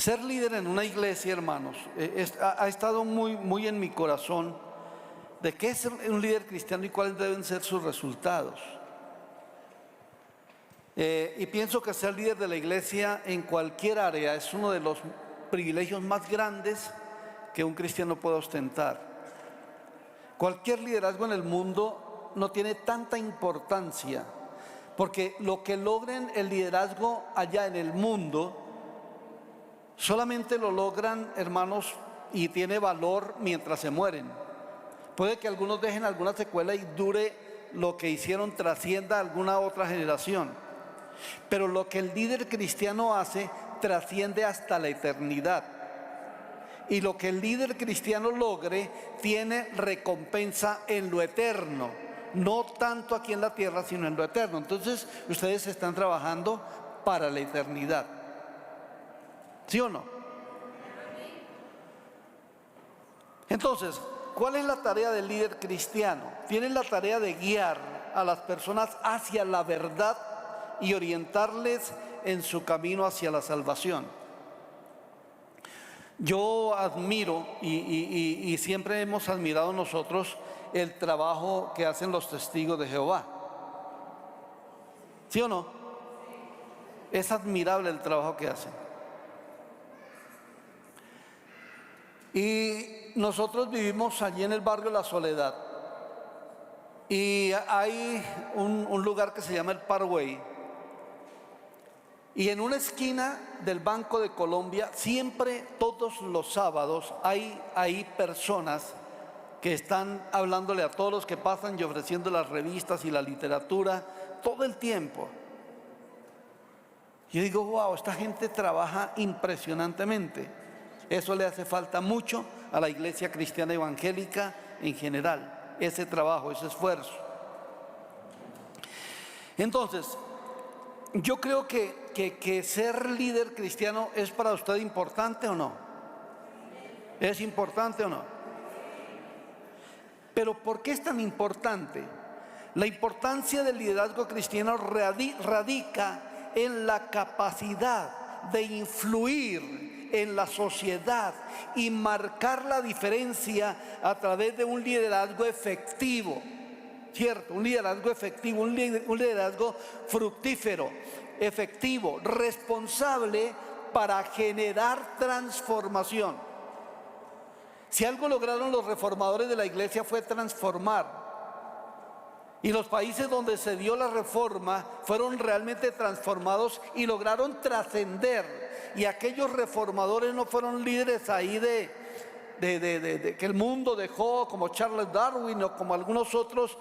Ser líder en una iglesia, hermanos, ha estado muy en mi corazón de qué es ser un líder cristiano y cuáles deben ser sus resultados. Y pienso que ser líder de la iglesia en cualquier área es uno de los privilegios más grandes que un cristiano puede ostentar. Cualquier liderazgo en el mundo no tiene tanta importancia, porque lo que logren el liderazgo allá en el mundo, solamente lo logran, hermanos, y tiene valor mientras se mueren. Puede que algunos dejen alguna secuela y dure lo que hicieron, trascienda a alguna otra generación. Pero lo que el líder cristiano hace trasciende hasta la eternidad. Y lo que el líder cristiano logre tiene recompensa en lo eterno. No tanto aquí en la tierra, sino en lo eterno. Entonces, ustedes están trabajando para la eternidad. ¿Sí o no? Entonces, ¿cuál es la tarea del líder cristiano? Tiene la tarea de guiar a las personas hacia la verdad y orientarles en su camino hacia la salvación. Yo admiro y siempre hemos admirado nosotros el trabajo que hacen los testigos de Jehová. ¿Sí o no? Es admirable el trabajo que hacen. Y nosotros vivimos allí en el barrio La Soledad. Y hay un lugar que se llama el Parkway. Y en una esquina del Banco de Colombia, siempre, todos los sábados, hay personas que están hablándole a todos los que pasan y ofreciendo las revistas y la literatura todo el tiempo. Yo digo, wow, esta gente trabaja impresionantemente. Eso le hace falta mucho a la iglesia cristiana evangélica en general, ese trabajo, ese esfuerzo. Entonces, yo creo que ser líder cristiano es para usted importante o no. ¿Es importante o no? Pero ¿por qué es tan importante? La importancia del liderazgo cristiano radica en la capacidad de influir en la sociedad y marcar la diferencia a través de un liderazgo efectivo. ¿Cierto? Un liderazgo efectivo, un liderazgo fructífero, efectivo, responsable para generar transformación. Si algo lograron los reformadores de la iglesia fue transformar. Y los países donde se dio la reforma fueron realmente transformados y lograron trascender. Y aquellos reformadores no fueron líderes ahí de que el mundo dejó, como Charles Darwin o como algunos otros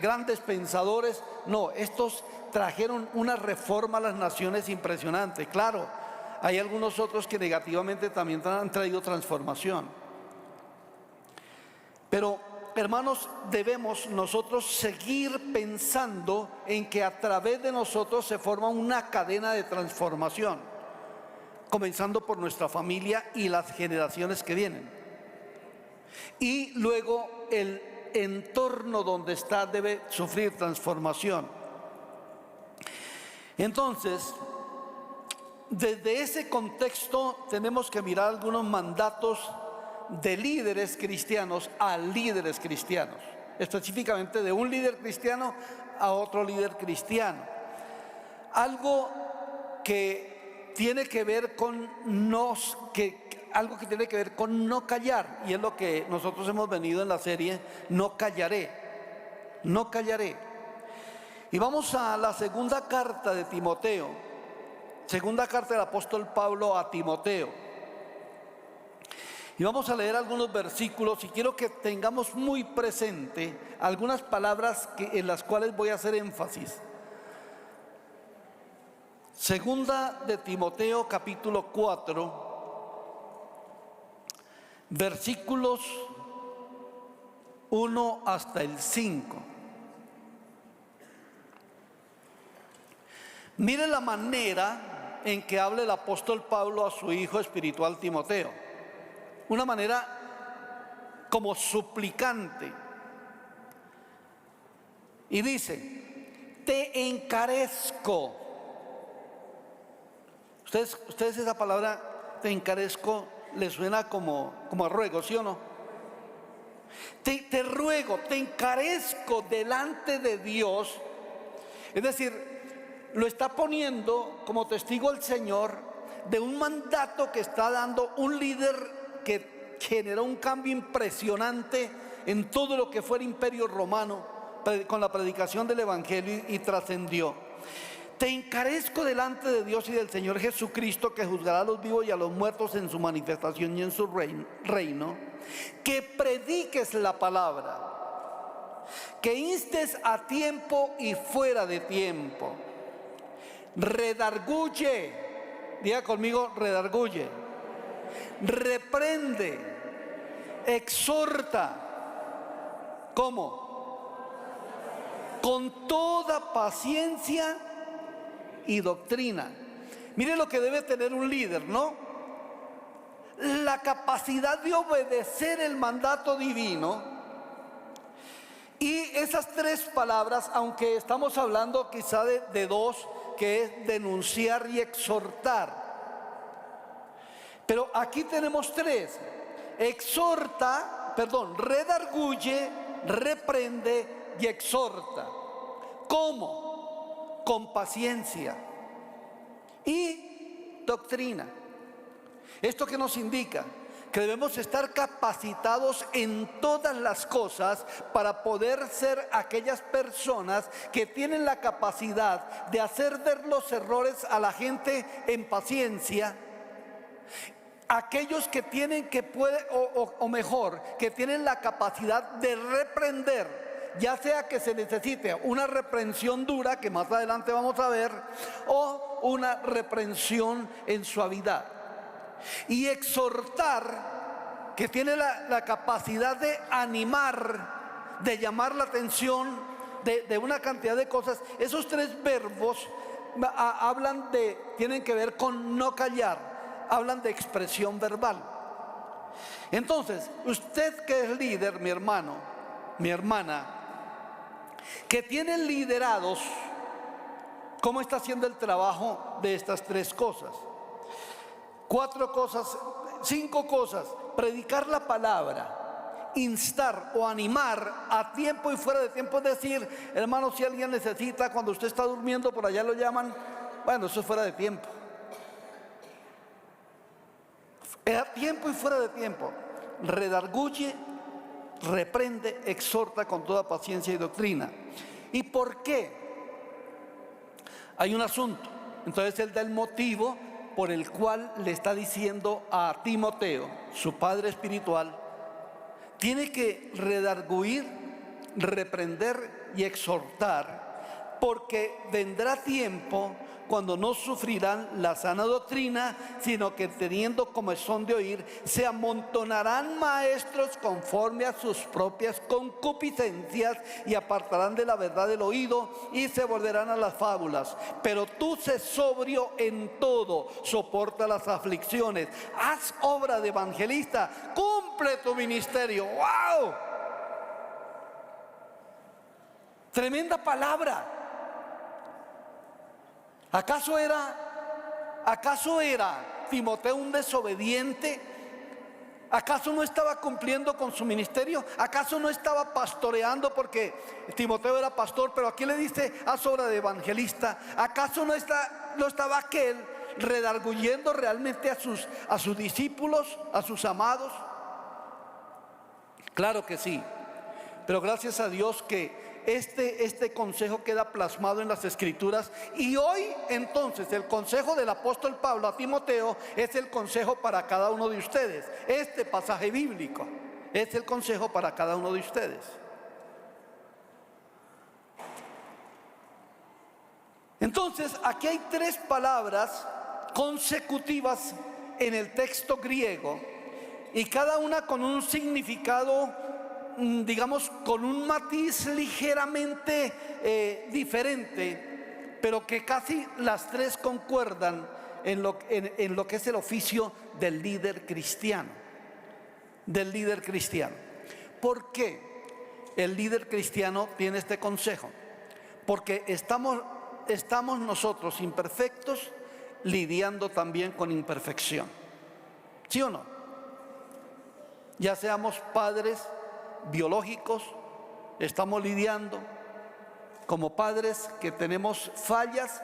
grandes pensadores. No, estos trajeron una reforma a las naciones impresionante. Claro, hay algunos otros que negativamente también han traído transformación. Pero, hermanos, debemos nosotros seguir pensando en que a través de nosotros se forma una cadena de transformación, comenzando por nuestra familia y las generaciones que vienen. Y luego el entorno donde está debe sufrir transformación. Entonces, desde ese contexto tenemos que mirar algunos mandatos de líderes cristianos a líderes cristianos, específicamente de un líder cristiano a otro líder cristiano. Algo que tiene que ver con no callar, y es lo que nosotros hemos venido en la serie No callaré, no callaré. Y vamos a la segunda carta de Timoteo, segunda carta del apóstol Pablo a Timoteo. Y vamos a leer algunos versículos y quiero que tengamos muy presente algunas palabras en las cuales voy a hacer énfasis. Segunda de Timoteo capítulo 4, versículos 1 hasta el 5. Mire la manera en que habla el apóstol Pablo a su hijo espiritual Timoteo. Una manera como suplicante. Y dice: te encarezco. Ustedes esa palabra te encarezco le suena como a ruego, ¿sí o no? Te ruego, te encarezco delante de Dios. Es decir, lo está poniendo como testigo el Señor de un mandato que está dando un líder que generó un cambio impresionante en todo lo que fue el Imperio Romano con la predicación del Evangelio y trascendió. Te encarezco delante de Dios y del Señor Jesucristo, que juzgará a los vivos y a los muertos en su manifestación y en su reino, que prediques la palabra, que instes a tiempo y fuera de tiempo, redarguye, diga conmigo, redarguye, reprende, exhorta. ¿Cómo? Con toda paciencia y doctrina. Mire lo que debe tener un líder, ¿no? La capacidad de obedecer el mandato divino. Y esas tres palabras, aunque estamos hablando quizá de dos, que es denunciar y exhortar, pero aquí tenemos tres: redarguye, reprende y exhorta. ¿Cómo? Con paciencia y doctrina. ¿Esto qué nos indica? Que debemos estar capacitados en todas las cosas para poder ser aquellas personas que tienen la capacidad de hacer ver los errores a la gente en paciencia. Aquellos que tienen que tienen la capacidad de reprender, ya sea que se necesite una reprensión dura, que más adelante vamos a ver, o una reprensión en suavidad. Y exhortar, que tiene la capacidad de animar, de llamar la atención, de una cantidad de cosas. Esos tres verbos tienen que ver con no callar, hablan de expresión verbal. Entonces, usted que es líder, mi hermano, mi hermana, que tienen liderados, ¿cómo está haciendo el trabajo de estas tres cosas? 5 cosas: predicar la palabra, instar o animar a tiempo y fuera de tiempo. Es decir, hermano, si alguien necesita, cuando usted está durmiendo, por allá lo llaman, bueno, eso es fuera de tiempo. A tiempo y fuera de tiempo. Redarguye, reprende, exhorta con toda paciencia y doctrina. ¿Y por qué? Hay un asunto. Entonces él da el motivo por el cual le está diciendo a Timoteo, su padre espiritual, tiene que redarguir, reprender y exhortar, porque vendrá tiempo cuando no sufrirán la sana doctrina, sino que teniendo comezón de oír, se amontonarán maestros conforme a sus propias concupiscencias y apartarán de la verdad el oído y se volverán a las fábulas. Pero tú sé sobrio en todo, soporta las aflicciones, haz obra de evangelista, cumple tu ministerio. ¡Wow! Tremenda palabra. ¿Acaso era Timoteo un desobediente? ¿Acaso no estaba cumpliendo con su ministerio? ¿Acaso no estaba pastoreando? Porque Timoteo era pastor, pero aquí le dice, haz obra de evangelista. ¿Acaso no estaba aquel redarguyendo realmente a sus discípulos, a sus amados? Claro que sí, pero gracias a Dios que este consejo queda plasmado en las Escrituras. Y hoy entonces el consejo del apóstol Pablo a Timoteo es el consejo para cada uno de ustedes. Este pasaje bíblico es el consejo para cada uno de ustedes. Entonces aquí hay 3 palabras consecutivas en el texto griego, y cada una con un significado, digamos, con un matiz ligeramente diferente, pero que casi las 3 concuerdan en lo que es el oficio del líder cristiano. ¿Por qué el líder cristiano tiene este consejo? Porque estamos nosotros imperfectos lidiando también con imperfección. ¿Sí o no? Ya seamos padres biológicos, estamos lidiando como padres que tenemos fallas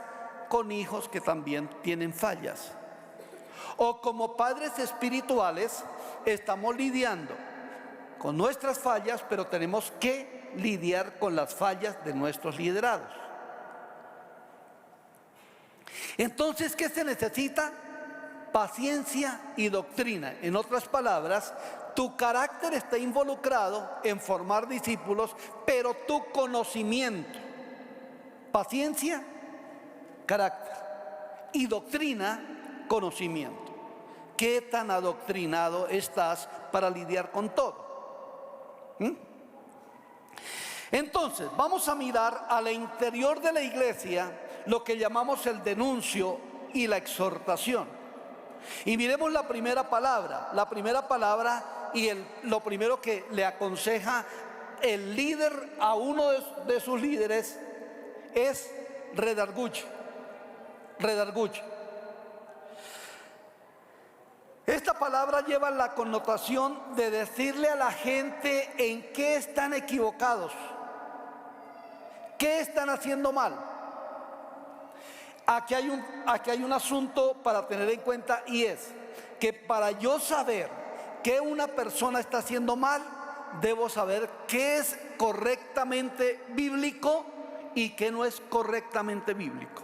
con hijos que también tienen fallas. O como padres espirituales estamos lidiando con nuestras fallas, pero tenemos que lidiar con las fallas de nuestros liderados. Entonces, ¿qué se necesita? Paciencia y doctrina. En otras palabras, tu carácter está involucrado en formar discípulos, pero tu conocimiento, paciencia, carácter, y doctrina, conocimiento. ¿Qué tan adoctrinado estás para lidiar con todo? Entonces, vamos a mirar al interior de la iglesia lo que llamamos el denuncio y la exhortación. Y miremos la primera palabra. La primera palabra y lo primero que le aconseja el líder a uno de sus líderes es redarguye. Redarguye. Esta palabra lleva la connotación de decirle a la gente en qué están equivocados, qué están haciendo mal. Aquí hay un asunto para tener en cuenta, y es que para yo saber que una persona está haciendo mal, debo saber qué es correctamente bíblico y qué no es correctamente bíblico.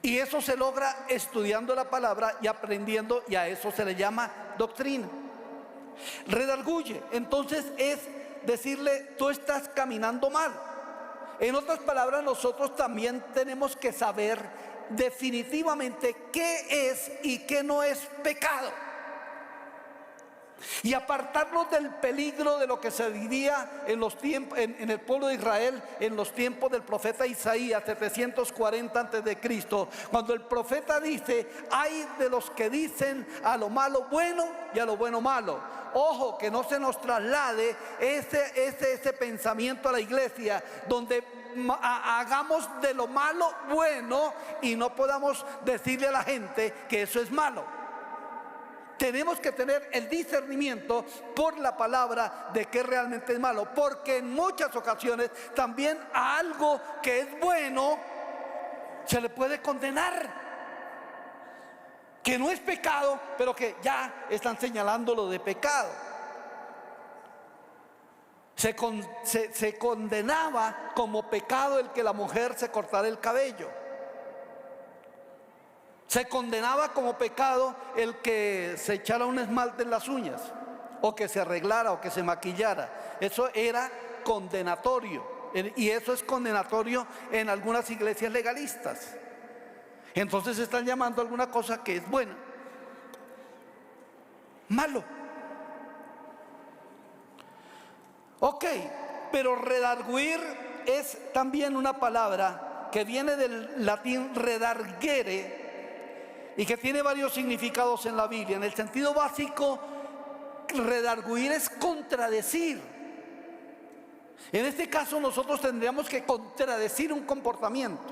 Y eso se logra estudiando la palabra y aprendiendo, y a eso se le llama doctrina. Redarguye, entonces, es decirle: tú estás caminando mal. En otras palabras, nosotros también tenemos que saber definitivamente qué es y qué no es pecado, y apartarnos del peligro de lo que se vivía en los tiempos, en el pueblo de Israel en los tiempos del profeta Isaías, 740 antes de Cristo, cuando el profeta dice: hay de los que dicen a lo malo bueno y a lo bueno malo. Ojo, que no se nos traslade ese pensamiento a la iglesia, donde hagamos de lo malo bueno y no podamos decirle a la gente que eso es malo. Tenemos que tener el discernimiento por la palabra de qué realmente es malo, porque en muchas ocasiones también a algo que es bueno se le puede condenar, que no es pecado, pero que ya están señalándolo de pecado. Se condenaba como pecado el que la mujer se cortara el cabello. Se condenaba como pecado el que se echara un esmalte en las uñas, o que se arreglara, o que se maquillara. Eso era condenatorio, y eso es condenatorio en algunas iglesias legalistas. Entonces están llamando a alguna cosa que es buena malo. Ok, pero redarguir es también una palabra que viene del latín redargere, y que tiene varios significados en la Biblia. En el sentido básico, redarguir es contradecir. En este caso, nosotros tendríamos que contradecir un comportamiento.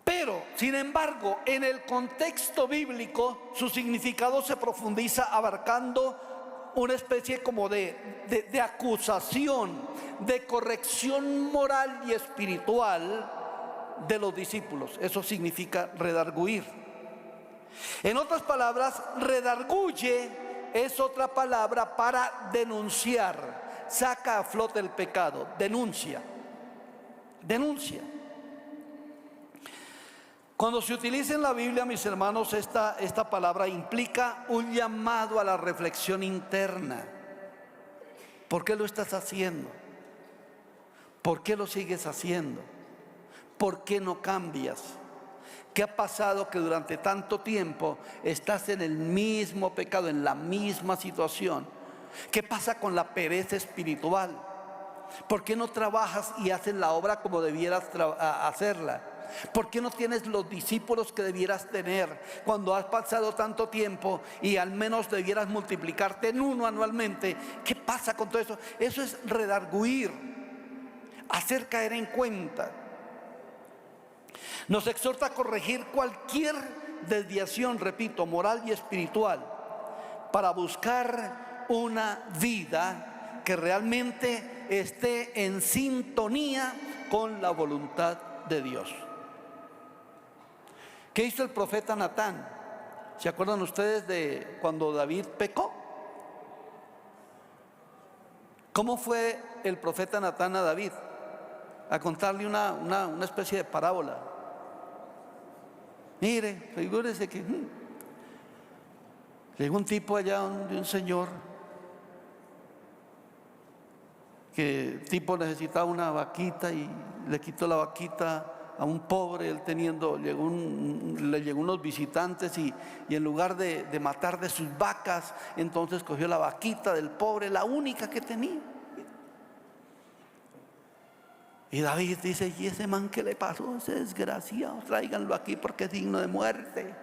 Pero, sin embargo, en el contexto bíblico, su significado se profundiza, abarcando una especie como de acusación, de corrección moral y espiritual de los discípulos. Eso significa redarguir. En otras palabras, redarguye es otra palabra para denunciar, saca a flote el pecado, denuncia. Cuando se utiliza en la Biblia, mis hermanos, esta palabra implica un llamado a la reflexión interna. ¿Por qué lo estás haciendo? ¿Por qué lo sigues haciendo? ¿Por qué no cambias? ¿Qué ha pasado que durante tanto tiempo estás en el mismo pecado, en la misma situación? ¿Qué pasa con la pereza espiritual? ¿Por qué no trabajas y haces la obra como debieras hacerla? ¿Por qué no tienes los discípulos que debieras tener cuando has pasado tanto tiempo y al menos debieras multiplicarte en uno anualmente? ¿Qué pasa con todo eso? Eso es redarguir, hacer caer en cuenta. Nos exhorta a corregir cualquier desviación, repito, moral y espiritual, para buscar una vida que realmente esté en sintonía con la voluntad de Dios. ¿Qué hizo el profeta Natán? ¿Se acuerdan ustedes de cuando David pecó? ¿Cómo fue el profeta Natán a David? A contarle una especie de parábola. Mire, figúrese que llegó un tipo allá de un señor que el tipo necesitaba una vaquita y le quitó la vaquita a un pobre. Él le llegó unos visitantes y en lugar de matar de sus vacas, entonces cogió la vaquita del pobre, la única que tenía. Y David dice: ¿y ese man qué le pasó? Ese desgraciado, tráiganlo aquí porque es digno de muerte.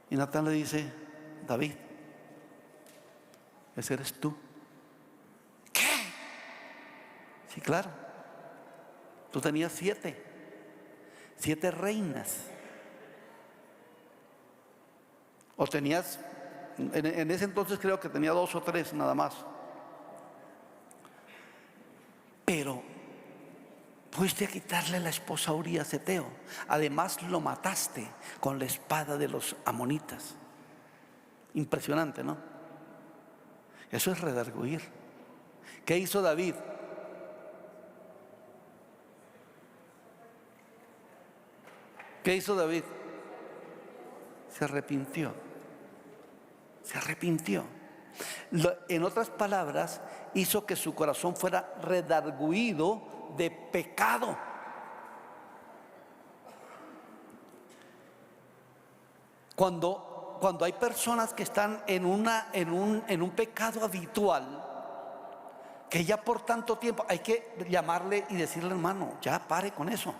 Y Natán le dice: David, ese eres tú. ¿Qué? Sí, claro. Tú tenías 7 reinas. O tenías, en ese entonces creo que tenía 2 o 3 nada más. Pero fuiste a quitarle la esposa a Urías Eteo. Además lo mataste con la espada de los amonitas. Impresionante, ¿no? Eso es redarguir. ¿Qué hizo David? ¿Qué hizo David? Se arrepintió. Se arrepintió. En otras palabras, hizo que su corazón fuera redarguido de pecado. Cuando hay personas que están en un pecado habitual, que ya por tanto tiempo, hay que llamarle y decirle: hermano, ya pare con eso.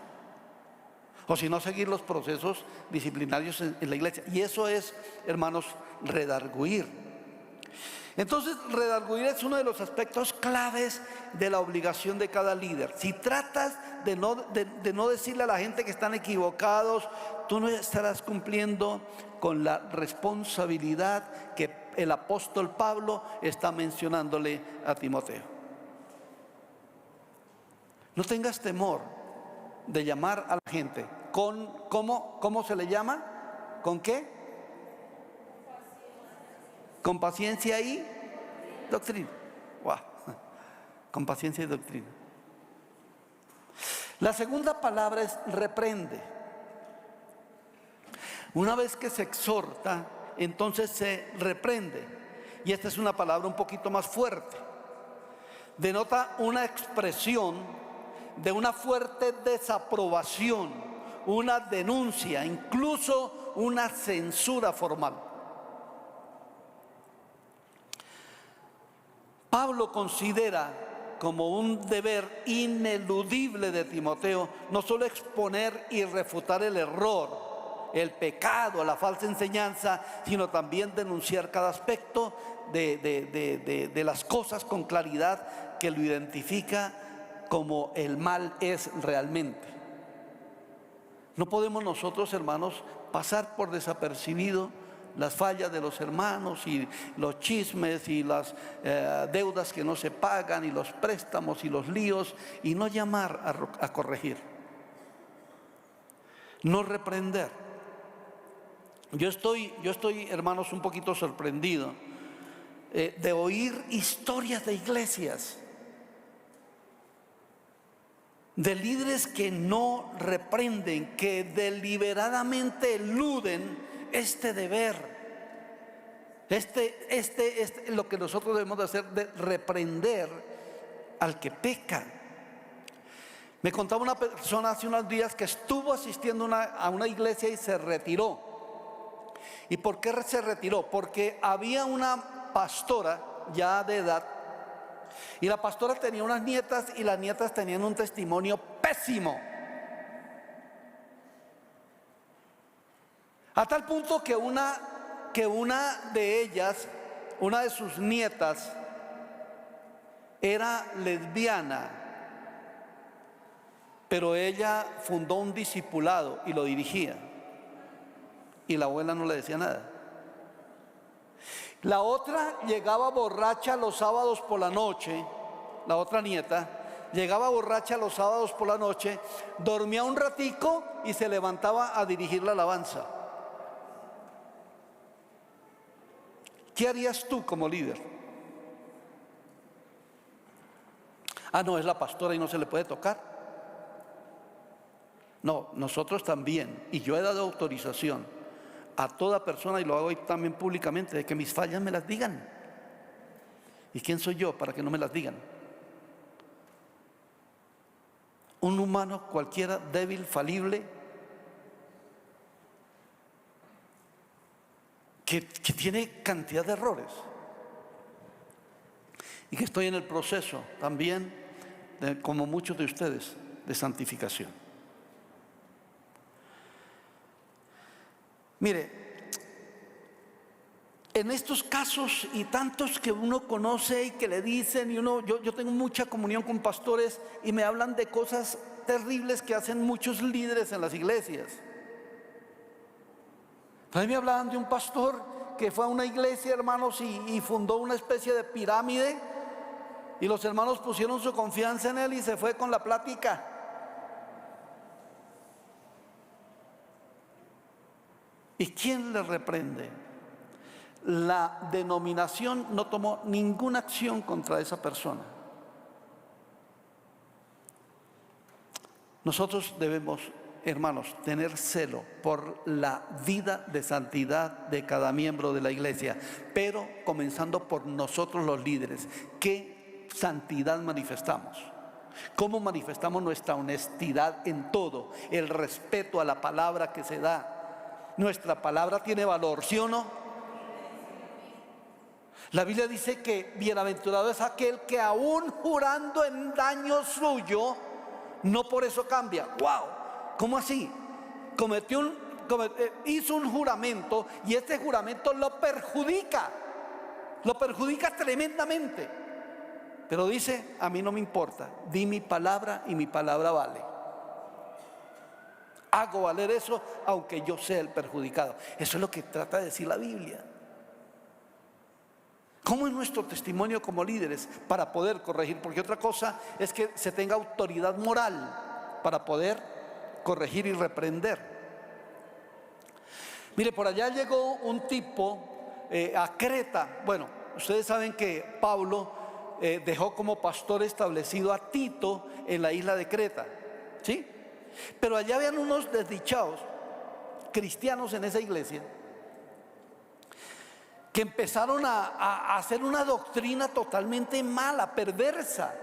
O si no, seguir los procesos disciplinarios en la iglesia. Y eso es, hermanos, redarguir. Entonces, redarguir es uno de los aspectos claves de la obligación de cada líder. Si tratas de no decirle a la gente que están equivocados, tú no estarás cumpliendo con la responsabilidad que el apóstol Pablo está mencionándole a Timoteo. No tengas temor de llamar a la gente ¿cómo se le llama? ¿Con qué? Con paciencia y doctrina. Wow. Con paciencia y doctrina. La segunda palabra es reprende. Una vez que se exhorta, entonces se reprende. Y esta es una palabra un poquito más fuerte. Denota una expresión de una fuerte desaprobación, una denuncia, incluso una censura formal. Pablo considera como un deber ineludible de Timoteo no solo exponer y refutar el error, el pecado, la falsa enseñanza, sino también denunciar cada aspecto de las cosas con claridad que lo identifica como el mal es realmente. No podemos nosotros, hermanos, pasar por desapercibido las fallas de los hermanos y los chismes y las deudas que no se pagan y los préstamos y los líos, y no llamar a corregir, no reprender. Yo estoy, hermanos, un poquito sorprendido de oír historias de iglesias, de líderes que no reprenden, que deliberadamente eluden este deber, lo que nosotros debemos de hacer, de reprender al que peca. Me contaba una persona hace unos días que estuvo asistiendo a una iglesia y se retiró. ¿Y por qué se retiró? Porque había una pastora ya de edad, y la pastora tenía unas nietas, y las nietas tenían un testimonio pésimo. A tal punto que una de ellas, una de sus nietas, era lesbiana. pero ella fundó un discipulado y lo dirigía, y la abuela no le decía nada. La otra llegaba borracha los sábados por la noche, la otra nieta llegaba borracha los sábados por la noche, dormía un ratico y se levantaba a dirigir la alabanza. ¿Qué harías tú como líder? Ah, no, es la pastora y no se le puede tocar. No, nosotros también, y yo he dado autorización a toda persona, y lo hago también públicamente, de que mis fallas me las digan. ¿Y quién soy yo para que no me las digan? Un humano cualquiera, débil, falible, que tiene cantidad de errores, y que estoy en el proceso también, como muchos de ustedes, de santificación. Mire, en estos casos y tantos que uno conoce y que le dicen, yo tengo mucha comunión con pastores y me hablan de cosas terribles que hacen muchos líderes en las iglesias. A mí me hablaban de un pastor que fue a una iglesia, hermanos, y fundó una especie de pirámide, y los hermanos pusieron su confianza en él y se fue con la plática. ¿Y quién le reprende? La denominación no tomó ninguna acción contra esa persona. Nosotros debemos, hermanos, tener celo por la vida de santidad de cada miembro de la iglesia, pero comenzando por nosotros los líderes. ¿Qué santidad manifestamos? ¿Cómo manifestamos nuestra honestidad en todo? El respeto a la palabra que se da. Nuestra palabra tiene valor, ¿sí o no? La Biblia dice que bienaventurado es aquel que aún jurando en daño suyo, no por eso cambia. ¡Wow! ¿Cómo así? Hizo un juramento y este juramento lo perjudica tremendamente. Pero dice, a mí no me importa, di mi palabra y mi palabra vale. Hago valer eso aunque yo sea el perjudicado. Eso es lo que trata de decir la Biblia. ¿Cómo es nuestro testimonio como líderes para poder corregir? Porque otra cosa es que se tenga autoridad moral para poder corregir y reprender. Mire, por allá llegó un tipo a Creta. Bueno, ustedes saben que Pablo dejó como pastor establecido a Tito en la isla de Creta, ¿sí? Pero allá habían unos desdichados cristianos en esa iglesia que empezaron a hacer una doctrina totalmente mala, perversa.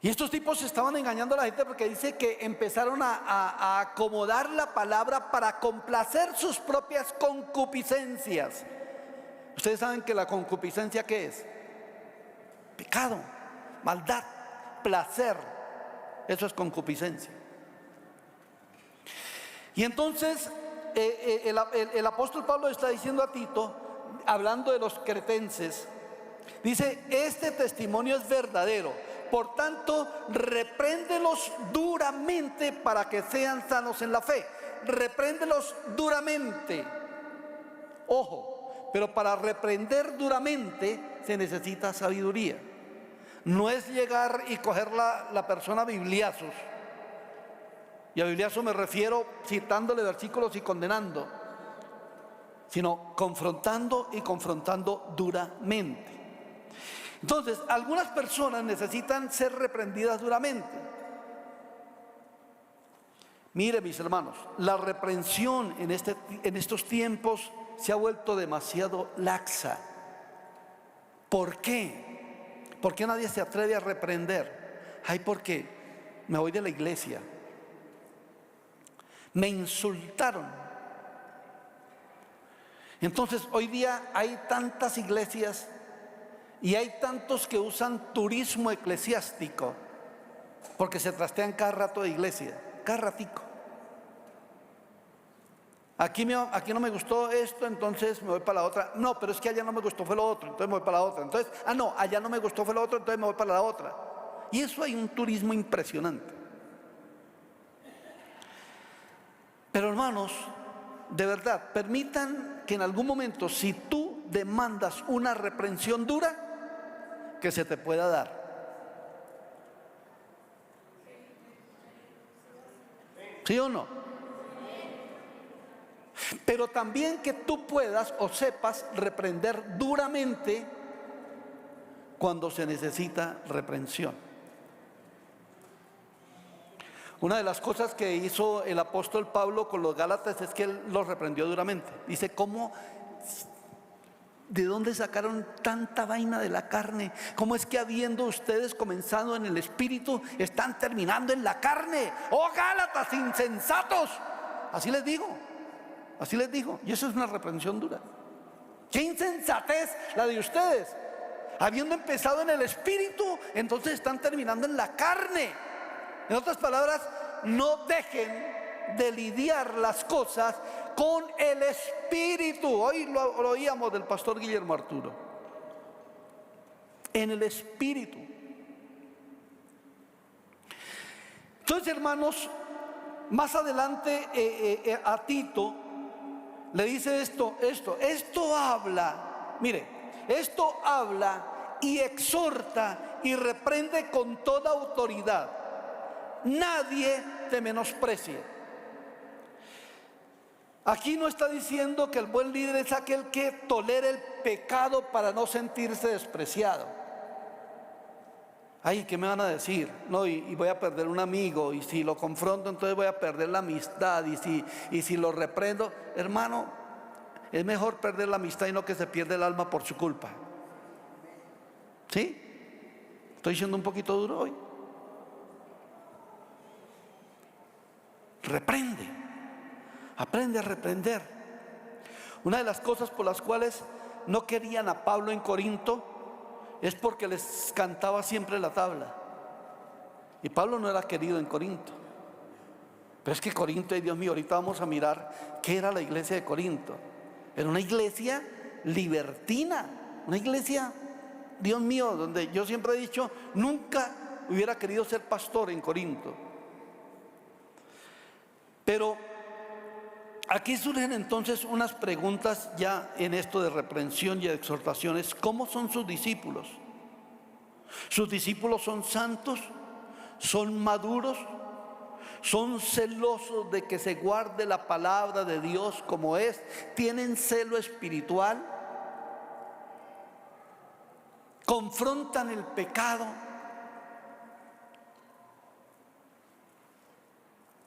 Y estos tipos estaban engañando a la gente porque dice que empezaron a acomodar la palabra para complacer sus propias concupiscencias. Ustedes saben que la concupiscencia, ¿qué es? Pecado, maldad, placer. Eso es concupiscencia. Y entonces el apóstol Pablo está diciendo a Tito, hablando de los cretenses, dice: este testimonio es verdadero, por tanto repréndelos duramente para que sean sanos en la fe. Repréndelos duramente. Ojo, pero para reprender duramente se necesita sabiduría. No es llegar y coger la persona a bibliazos. Y a bibliazo me refiero citándole versículos y condenando, sino confrontando y confrontando duramente. Entonces, algunas personas necesitan ser reprendidas duramente. Mire, mis hermanos, la reprensión en estos tiempos se ha vuelto demasiado laxa. ¿Por qué? ¿Por qué nadie se atreve a reprender? Ay, porque me voy de la iglesia. Me insultaron. Entonces hoy día hay tantas iglesias y hay tantos que usan turismo eclesiástico porque se trastean cada rato de iglesia, cada ratico. Aquí no me gustó esto, entonces me voy para la otra. No, pero es que allá no me gustó, fue lo otro, entonces me voy para la otra. Entonces, no, allá no me gustó, fue lo otro, entonces me voy para la otra. Y eso hay un turismo impresionante. Pero hermanos, de verdad, permitan que en algún momento, si tú demandas una reprensión dura, que se te pueda dar. ¿Sí o no? Pero también que tú puedas o sepas reprender duramente cuando se necesita reprensión. Una de las cosas que hizo el apóstol Pablo con los Gálatas es que él los reprendió duramente. Dice, ¿cómo? ¿De dónde sacaron tanta vaina de la carne? ¿Cómo es que habiendo ustedes comenzado en el espíritu, están terminando en la carne? ¡Oh Gálatas insensatos! Así les digo. Así les dijo. Y eso es una reprensión dura. ¡Qué insensatez la de ustedes! Habiendo empezado en el espíritu, entonces están terminando en la carne. En otras palabras, no dejen de lidiar las cosas con el espíritu. Hoy lo oíamos del pastor Guillermo Arturo. En el espíritu. Entonces, hermanos, más adelante a Tito le dice esto habla, mire, esto habla y exhorta y reprende con toda autoridad. Nadie te menosprecie. Aquí no está diciendo que el buen líder es aquel que tolera el pecado para no sentirse despreciado. Ay, ¿qué me van a decir? No, y voy a perder un amigo, y si lo confronto entonces voy a perder la amistad, y si lo reprendo, hermano, es mejor perder la amistad y no que se pierda el alma por su culpa. ¿Sí? Estoy siendo un poquito duro hoy. Reprende, aprende a reprender. Una de las cosas por las cuales no querían a Pablo en Corinto es porque les cantaba siempre la tabla. Y Pablo no era querido en Corinto. Pero es que Corinto, ay Dios mío, ahorita vamos a mirar qué era la iglesia de Corinto. Era una iglesia libertina, una iglesia, Dios mío, donde yo siempre he dicho, nunca hubiera querido ser pastor en Corinto. Pero aquí surgen entonces unas preguntas ya en esto de reprensión y de exhortaciones. ¿Cómo son sus discípulos? ¿Sus discípulos son santos? ¿Son maduros? ¿Son celosos de que se guarde la palabra de Dios como es? ¿Tienen celo espiritual? ¿Confrontan el pecado?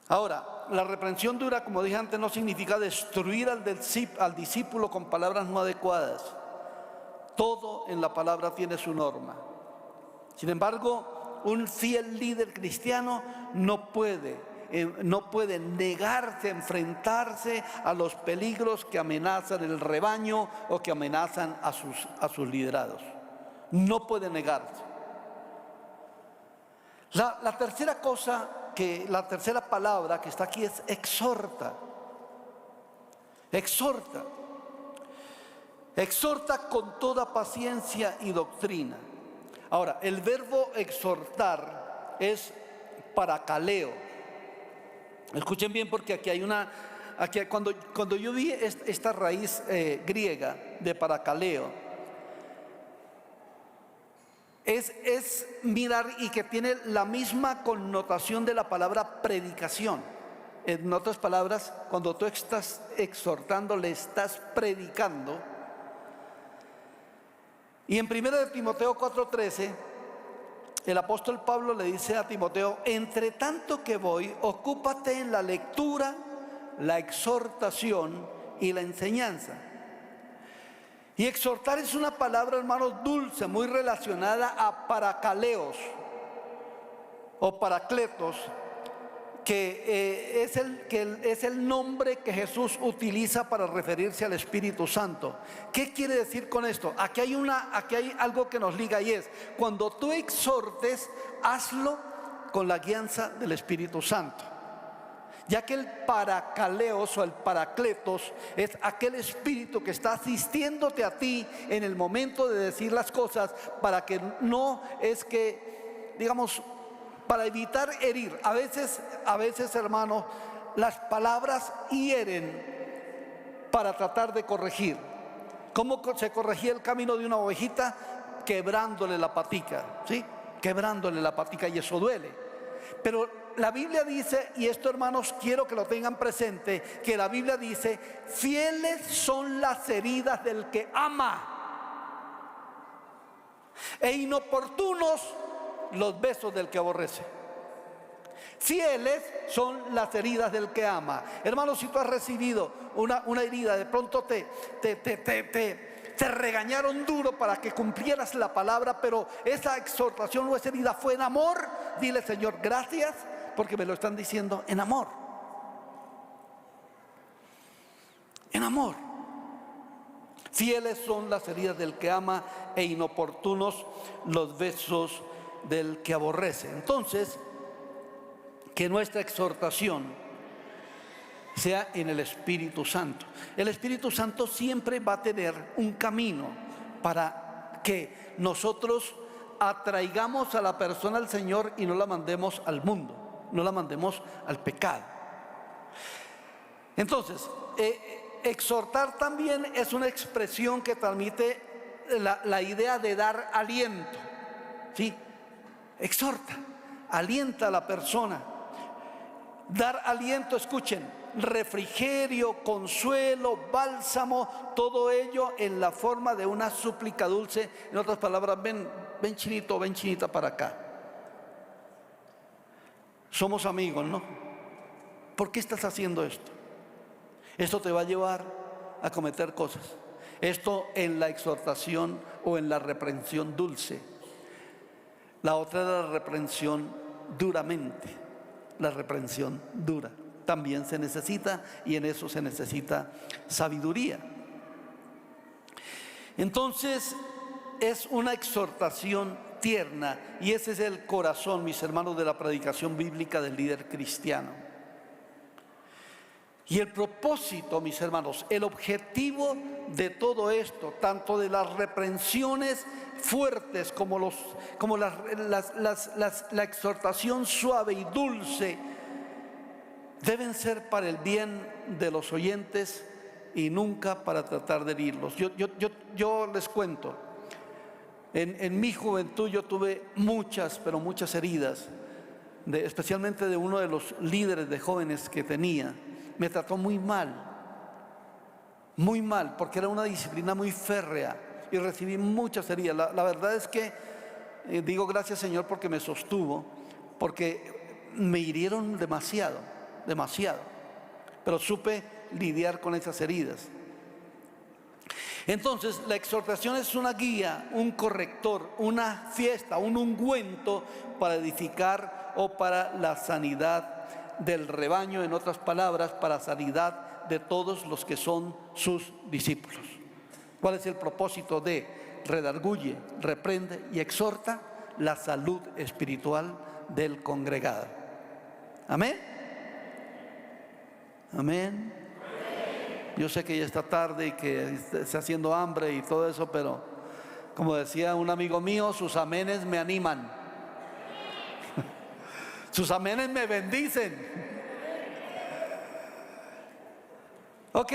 Ahora, la reprensión dura, como dije antes, no significa destruir al discípulo con palabras no adecuadas. Todo en la palabra tiene su norma. Sin embargo, un fiel líder cristiano no puede negarse a enfrentarse a los peligros que amenazan el rebaño o que amenazan a sus liderados. No puede negarse. La tercera cosa, la tercera palabra que está aquí es exhorta. Exhorta. Exhorta con toda paciencia y doctrina. Ahora, el verbo exhortar es parakaleo. Escuchen bien, porque aquí hay cuando yo vi esta raíz griega de parakaleo, es mirar y que tiene la misma connotación de la palabra predicación. En otras palabras, cuando tú estás exhortando, le estás predicando. Y en 1 de Timoteo 4:13, el apóstol Pablo le dice a Timoteo: entre tanto que voy, ocúpate en la lectura, la exhortación y la enseñanza. Y exhortar es una palabra, hermanos, dulce, muy relacionada a parakaleos o paracletos, que es el nombre que Jesús utiliza para referirse al Espíritu Santo. ¿Qué quiere decir con esto? Aquí hay algo que nos liga, y es: cuando tú exhortes, hazlo con la guianza del Espíritu Santo. Ya que el paracaleos o el paracletos es aquel espíritu que está asistiéndote a ti en el momento de decir las cosas, para que no es que digamos, para evitar herir. A veces, hermanos, las palabras hieren para tratar de corregir. ¿Cómo se corregía el camino de una ovejita? Quebrándole la patica, ¿sí? Quebrándole la patica, y eso duele. Pero la Biblia dice, y esto, hermanos, quiero que lo tengan presente, que la Biblia dice: fieles son las heridas del que ama, e inoportunos los besos del que aborrece. Fieles son las heridas del que ama. Hermanos, si tú has recibido una herida, de pronto te regañaron duro para que cumplieras la palabra, pero esa exhortación o esa herida fue en amor, dile: Señor, gracias, porque me lo están diciendo en amor. En amor. Fieles son las heridas del que ama, e inoportunos los besos del que aborrece. Entonces, que nuestra exhortación sea en el Espíritu Santo. El Espíritu Santo siempre va a tener un camino para que nosotros atraigamos a la persona al Señor y no la mandemos al mundo, no la mandemos al pecado. Entonces, exhortar también es una expresión que transmite la idea de dar aliento, ¿sí? Exhorta, alienta a la persona. Dar aliento, escuchen, refrigerio, consuelo, bálsamo, todo ello en la forma de una súplica dulce. En otras palabras, ven chinito, ven chinita para acá. Somos amigos, ¿no? ¿Por qué estás haciendo esto? Esto te va a llevar a cometer cosas. Esto en la exhortación o en la reprensión dulce. La otra es la reprensión duramente. La reprensión dura también se necesita, y en eso se necesita sabiduría. Entonces, es una exhortación tierna, y ese es el corazón, mis hermanos, de la predicación bíblica del líder cristiano. Y el propósito, mis hermanos, el objetivo de todo esto, tanto de las reprensiones fuertes como la exhortación suave y dulce, deben ser para el bien de los oyentes y nunca para tratar de herirlos. Yo les cuento, en mi juventud yo tuve muchas, pero muchas heridas, especialmente de uno de los líderes de jóvenes que tenía. Me trató muy mal, porque era una disciplina muy férrea y recibí muchas heridas. La verdad es que digo gracias, Señor, porque me sostuvo, porque me hirieron demasiado, pero supe lidiar con esas heridas. Entonces, la exhortación es una guía, un corrector, una fiesta, un ungüento para edificar o para la sanidad del rebaño, en otras palabras, para sanidad de todos los que son sus discípulos. ¿Cuál es el propósito de redarguye, reprende y exhorta? La salud espiritual del congregado. Amén. Amén. Yo sé que ya está tarde y que está haciendo hambre y todo eso, pero como decía un amigo mío, sus amenes me animan. Sus amenes me bendicen. Ok.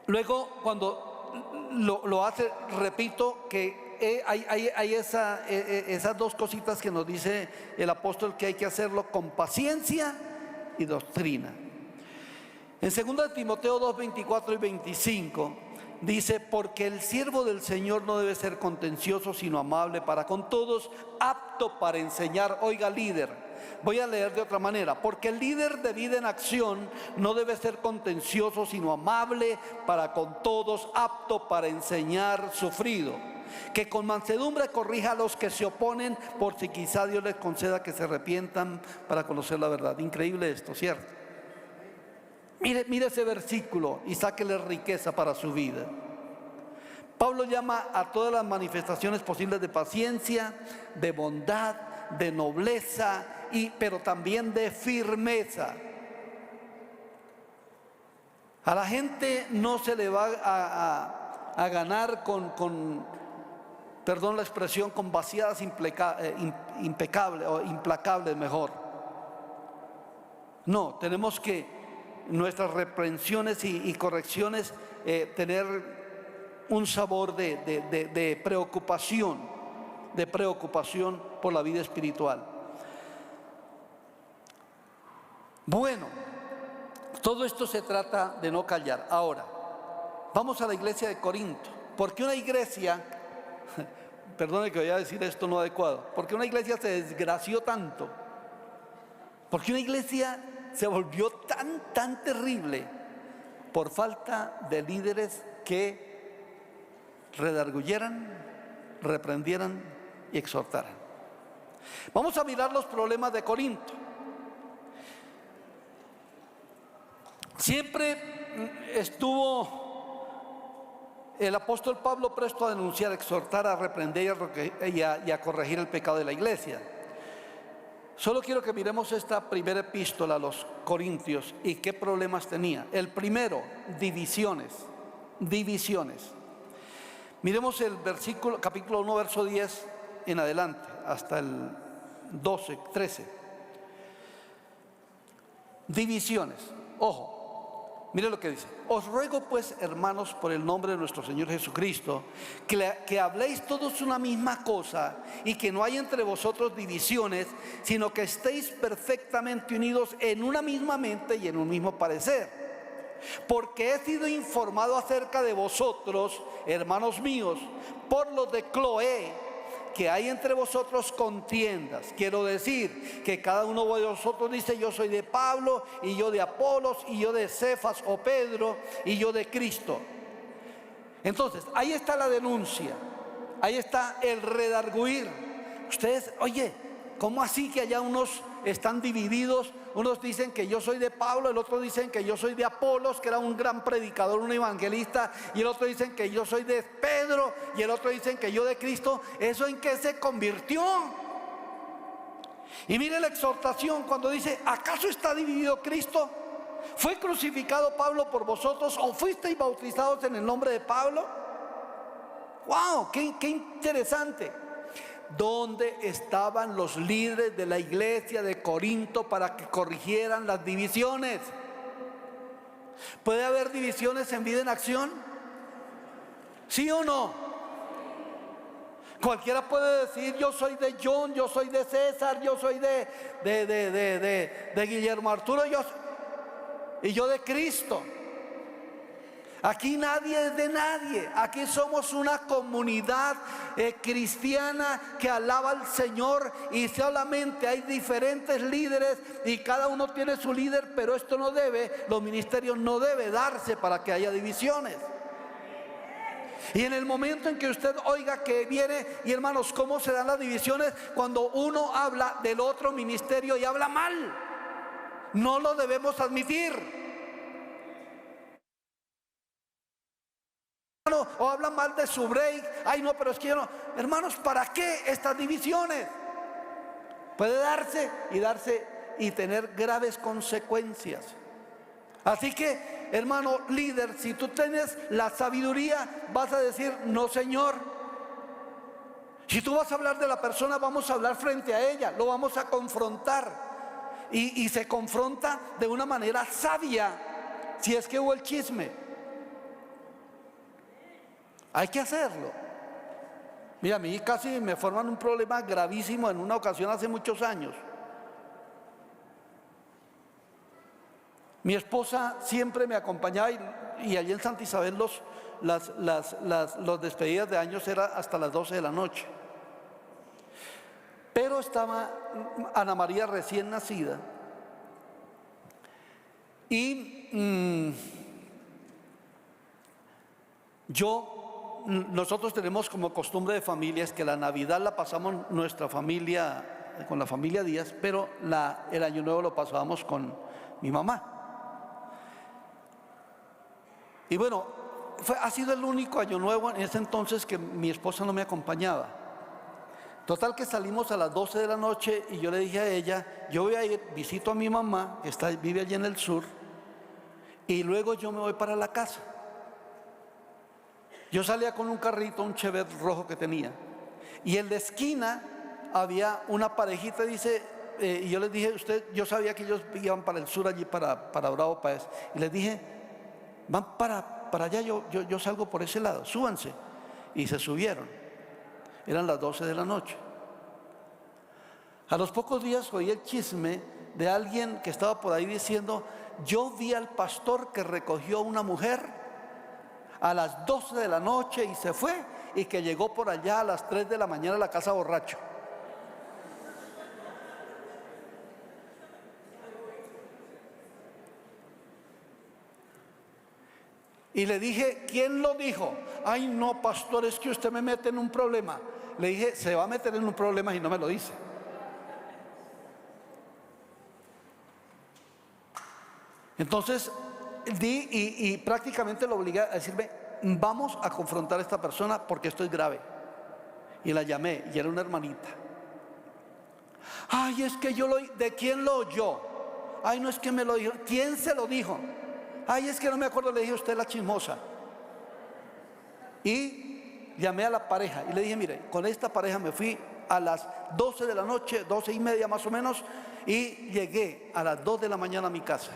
Luego, cuando lo hace, repito que hay esas dos cositas que nos dice el apóstol, que hay que hacerlo con paciencia y doctrina. En 2 Timoteo 2, 24 y 25 dice: porque el siervo del Señor no debe ser contencioso, sino amable para con todos, apto para enseñar. Oiga, líder, voy a leer de otra manera: porque el líder de vida en acción no debe ser contencioso, sino amable para con todos, apto para enseñar, sufrido, que con mansedumbre corrija a los que se oponen, por si quizá Dios les conceda que se arrepientan para conocer la verdad. Increíble esto, ¿cierto? Mire ese versículo y sáquele riqueza para su vida. Pablo llama a todas las manifestaciones posibles de paciencia, de bondad, de nobleza, pero también de firmeza. A la gente no se le va a ganar perdón la expresión, con vaciadas impecables o implacables mejor. No, tenemos que nuestras reprensiones y correcciones tener un sabor de preocupación por la vida espiritual. Bueno, todo esto se trata de no callar. Ahora, vamos a la iglesia de Corinto. Porque una iglesia, perdone que voy a decir esto no adecuado, porque una iglesia se desgració tanto, porque una iglesia se volvió tan terrible por falta de líderes que redarguyeran, reprendieran y exhortaran. Vamos a mirar los problemas de Corinto. Siempre estuvo el apóstol Pablo presto a denunciar, a exhortar, a reprender y a corregir el pecado de la iglesia. Solo quiero que miremos esta primera epístola a los Corintios y qué problemas tenía. El primero, divisiones. Miremos el versículo, capítulo 1, verso 10 en adelante, hasta el 12, 13. Divisiones. Ojo, mire lo que dice. Os ruego pues, hermanos, por el nombre de nuestro Señor Jesucristo, que habléis todos una misma cosa y que no hay entre vosotros divisiones, sino que estéis perfectamente unidos en una misma mente y en un mismo parecer. Porque he sido informado acerca de vosotros, hermanos míos, por los de Cloé, que hay entre vosotros contiendas. Quiero decir que cada uno de vosotros dice: yo soy de Pablo, y yo de Apolos, y yo de Cefas o Pedro, y yo de Cristo. Entonces, ahí está la denuncia, ahí está el redarguir. Ustedes, oye, ¿cómo así que allá unos están divididos? Unos dicen que yo soy de Pablo, el otro dicen que yo soy de Apolos, que era un gran predicador, un evangelista, y el otro dicen que yo soy de Pedro, y el otro dicen que yo de Cristo. ¿Eso en qué se convirtió? Y mire la exhortación cuando dice: ¿acaso está dividido Cristo? ¿Fue crucificado Pablo por vosotros o fuisteis bautizados en el nombre de Pablo? ¡Wow! ¡Qué interesante! ¿Dónde estaban los líderes de la iglesia de Corinto para que corrigieran las divisiones? ¿Puede haber divisiones en vida en acción? ¿Sí o no? Cualquiera puede decir: yo soy de John, yo soy de César, yo soy de Guillermo Arturo, y yo de Cristo. Aquí nadie es de nadie. Aquí somos una comunidad cristiana que alaba al Señor, y solamente hay diferentes líderes y cada uno tiene su líder, pero esto no debe, los ministerios no debe darse para que haya divisiones. Y en el momento en que usted oiga que viene, y hermanos, ¿cómo se dan las divisiones? Cuando uno habla del otro ministerio y habla mal. No lo debemos admitir. O hablan mal de su break. Ay, no, pero es que yo no. Hermanos, ¿para qué estas divisiones? Puede darse y tener graves consecuencias. Así que, hermano líder, si tú tienes la sabiduría, vas a decir: no, Señor. Si tú vas a hablar de la persona, vamos a hablar frente a ella, lo vamos a confrontar. Y se confronta de una manera sabia, si es que hubo el chisme. Hay que hacerlo. Mira, a mí casi me forman un problema gravísimo en una ocasión hace muchos años. Mi esposa siempre me acompañaba, y allí en Santa Isabel los despedidas de años era hasta las 12 de la noche. Pero estaba Ana María recién nacida, y nosotros tenemos como costumbre de familias que la Navidad la pasamos nuestra familia, con la familia Díaz, pero el Año Nuevo lo pasábamos con mi mamá. Y bueno, ha sido el único Año Nuevo en ese entonces que mi esposa no me acompañaba. Total que salimos a las 12 de la noche y yo le dije a ella: yo voy a ir, visito a mi mamá, que vive allí en el sur, y luego yo me voy para la casa. Yo salía con un carrito, un Chevette rojo que tenía, Y en la esquina había una parejita, dice, y yo les dije, yo sabía que ellos iban para el sur, allí para Bravo Páez, y les dije, van para allá, yo salgo por ese lado, súbanse. Y se subieron. Eran las 12 de la noche. A los pocos días oí el chisme de alguien que estaba por ahí diciendo: yo vi al pastor que recogió a una mujer a las 12 de la noche y se fue, y que llegó por allá a las 3 de la mañana a la casa borracho. Y le dije: ¿quién lo dijo? Ay, no, pastor, es que usted me mete en un problema. Le dije: se va a meter en un problema y no me lo dice. Entonces di y prácticamente lo obligué a decirme: vamos a confrontar a esta persona porque esto es grave. Y la llamé, y era una hermanita. Ay, es que ¿de quién lo oyó? Ay, no, es que me lo dijo. ¿Quién se lo dijo? Ay, es que no me acuerdo. Le dije: usted es la chismosa. Y llamé a la pareja y le dije: mire, con esta pareja me fui a las 12 de la noche, 12:30 más o menos, y llegué a las 2 de la mañana a mi casa.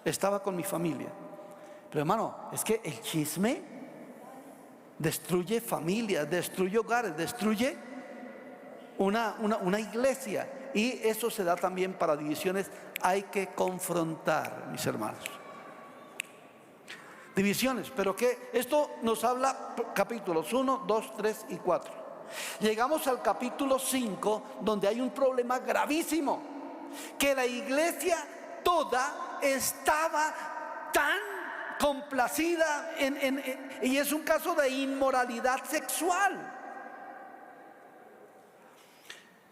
Estaba con mi familia. Pero hermano, es que el chisme destruye familias, destruye hogares, destruye una iglesia. Y eso se da también para divisiones. Hay que confrontar, mis hermanos. Divisiones, pero que esto nos habla capítulos 1, 2, 3 y 4. Llegamos al capítulo 5, donde hay un problema gravísimo, que la iglesia toda estaba tan complacida y es un caso de inmoralidad sexual.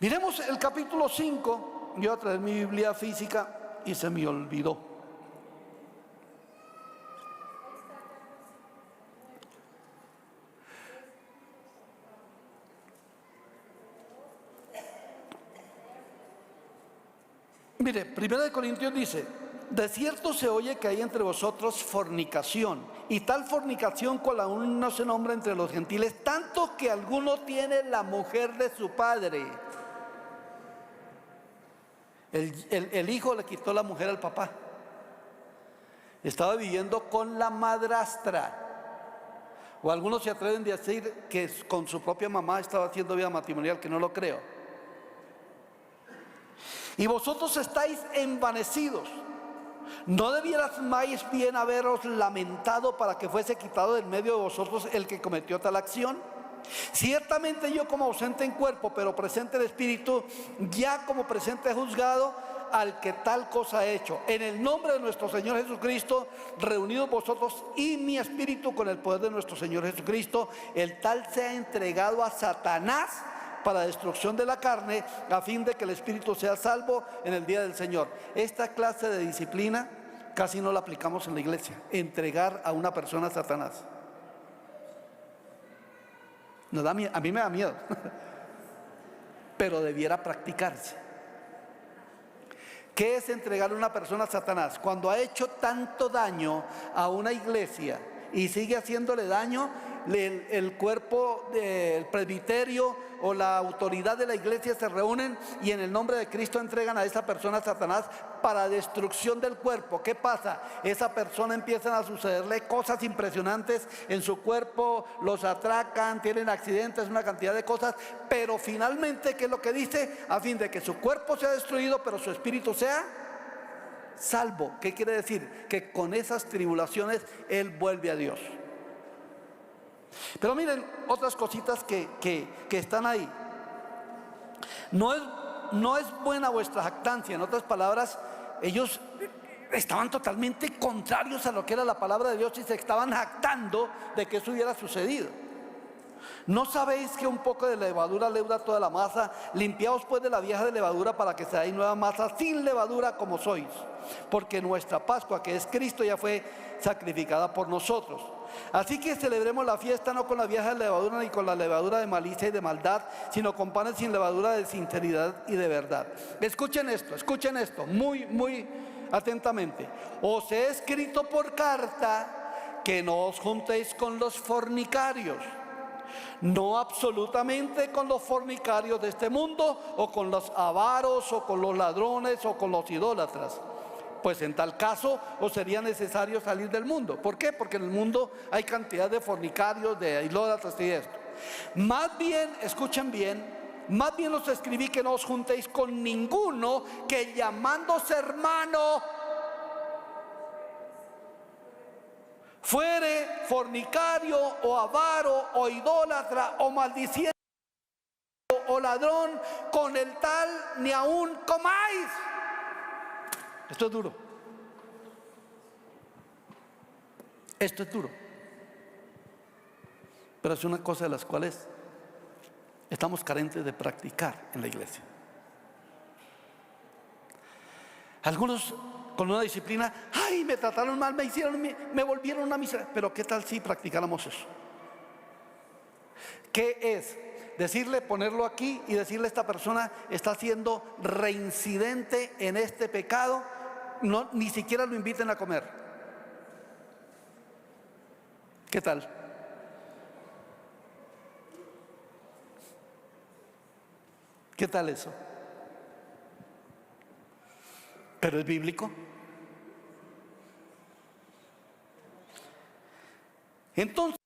Miremos el capítulo 5. Yo voy a traer mi Biblia física y se me olvidó. Mire, 1 Corintios dice: de cierto se oye que hay entre vosotros fornicación, y tal fornicación cual aún no se nombra entre los gentiles, tanto que alguno tiene la mujer de su padre. El hijo le quitó la mujer al papá. Estaba viviendo con la madrastra. O algunos se atreven a decir que con su propia mamá estaba haciendo vida matrimonial, que no lo creo. Y vosotros estáis envanecidos. ¿No debieras más bien haberos lamentado para que fuese quitado del medio de vosotros el que cometió tal acción? Ciertamente yo, como ausente en cuerpo, pero presente en espíritu, ya como presente he juzgado al que tal cosa ha hecho. En el nombre de nuestro Señor Jesucristo, reunidos vosotros y mi espíritu con el poder de nuestro Señor Jesucristo, el tal sea entregado a Satanás para destrucción de la carne, a fin de que el espíritu sea salvo en el día del Señor. Esta clase de disciplina casi no la aplicamos en la iglesia. Entregar a una persona a Satanás a mí me da miedo pero debiera practicarse. ¿Qué es entregar a una persona a Satanás? Cuando ha hecho tanto daño a una iglesia y sigue haciéndole daño, el cuerpo del presbiterio o la autoridad de la iglesia se reúnen y en el nombre de Cristo entregan a esa persona a Satanás para destrucción del cuerpo. ¿Qué pasa? Esa persona empiezan a sucederle cosas impresionantes en su cuerpo, los atracan, tienen accidentes, una cantidad de cosas, pero finalmente, ¿qué es lo que dice? A fin de que su cuerpo sea destruido, pero su espíritu sea salvo. ¿Qué quiere decir? Que con esas tribulaciones él vuelve a Dios. Pero miren otras cositas que están ahí. No es buena vuestra jactancia. En otras palabras, ellos estaban totalmente contrarios a lo que era la palabra de Dios y se estaban jactando de que eso hubiera sucedido. ¿No sabéis que un poco de levadura leuda toda la masa? Limpiaos pues de la vieja de levadura para que seáis nueva masa sin levadura como sois, porque nuestra Pascua, que es Cristo, ya fue sacrificada por nosotros. Así que celebremos la fiesta no con la vieja levadura ni con la levadura de malicia y de maldad, sino con panes sin levadura de sinceridad y de verdad. Escuchen esto muy atentamente. Os he escrito por carta que no os juntéis con los fornicarios, no absolutamente con los fornicarios de este mundo, o con los avaros, o con los ladrones, o con los idólatras, pues en tal caso os sería necesario salir del mundo. ¿Por qué? Porque en el mundo hay cantidad de fornicarios, de idólatras y esto. Más bien, escuchen bien, más bien os escribí que no os juntéis con ninguno que llamándose hermano fuere fornicario o avaro o idólatra o maldiciente o ladrón, con el tal ni aún comáis. Esto es duro. Esto es duro. Pero es una cosa de las cuales estamos carentes de practicar en la iglesia. Algunos con una disciplina, ay, me trataron mal, me volvieron una miseria. Pero ¿qué tal si practicáramos eso? ¿Qué es? Decirle, ponerlo aquí y decirle a esta persona está siendo reincidente en este pecado, no, ni siquiera lo inviten a comer. ¿Qué tal? ¿Qué tal eso? ¿Pero es bíblico? Entonces,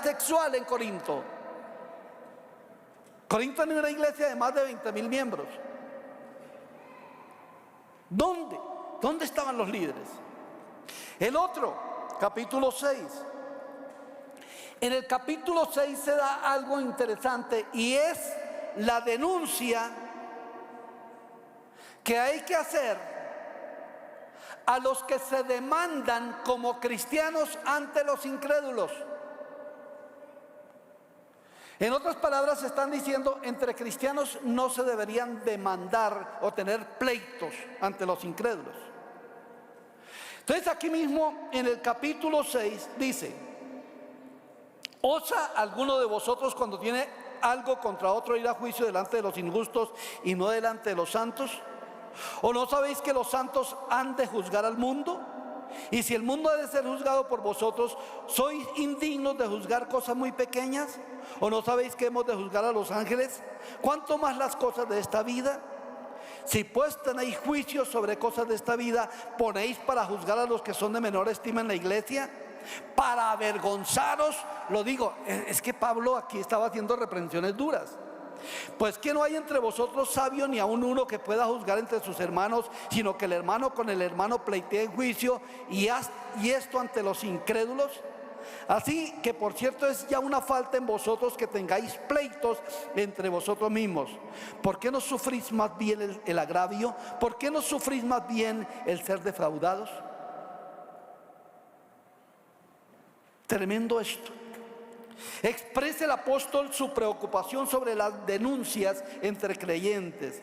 sexual en Corinto. Corinto era una iglesia de más de 20,000 miembros. ¿Dónde? ¿Dónde estaban los líderes? El otro, capítulo 6. En el capítulo 6 se da algo interesante y es la denuncia que hay que hacer a los que se demandan como cristianos ante los incrédulos. En otras palabras, se están diciendo, entre cristianos no se deberían demandar o tener pleitos ante los incrédulos. Entonces aquí mismo en el capítulo 6 dice: ¿osa alguno de vosotros cuando tiene algo contra otro ir a juicio delante de los injustos y no delante de los santos? ¿O no sabéis que los santos han de juzgar al mundo? Y si el mundo ha de ser juzgado por vosotros, ¿sois indignos de juzgar cosas muy pequeñas? ¿O no sabéis que hemos de juzgar a los ángeles? ¿Cuánto más las cosas de esta vida? Si pues tenéis juicios sobre cosas de esta vida, ¿ponéis para juzgar a los que son de menor estima en la iglesia? Para avergonzaros, lo digo, es que Pablo aquí estaba haciendo reprensiones duras. Pues que no hay entre vosotros sabio ni aun uno que pueda juzgar entre sus hermanos, sino que el hermano con el hermano pleitee en juicio, y esto ante los incrédulos. Así que por cierto es ya una falta en vosotros que tengáis pleitos entre vosotros mismos. ¿Por qué no sufrís más bien el agravio? ¿Por qué no sufrís más bien el ser defraudados? Tremendo esto. Expresa el apóstol su preocupación sobre las denuncias entre creyentes.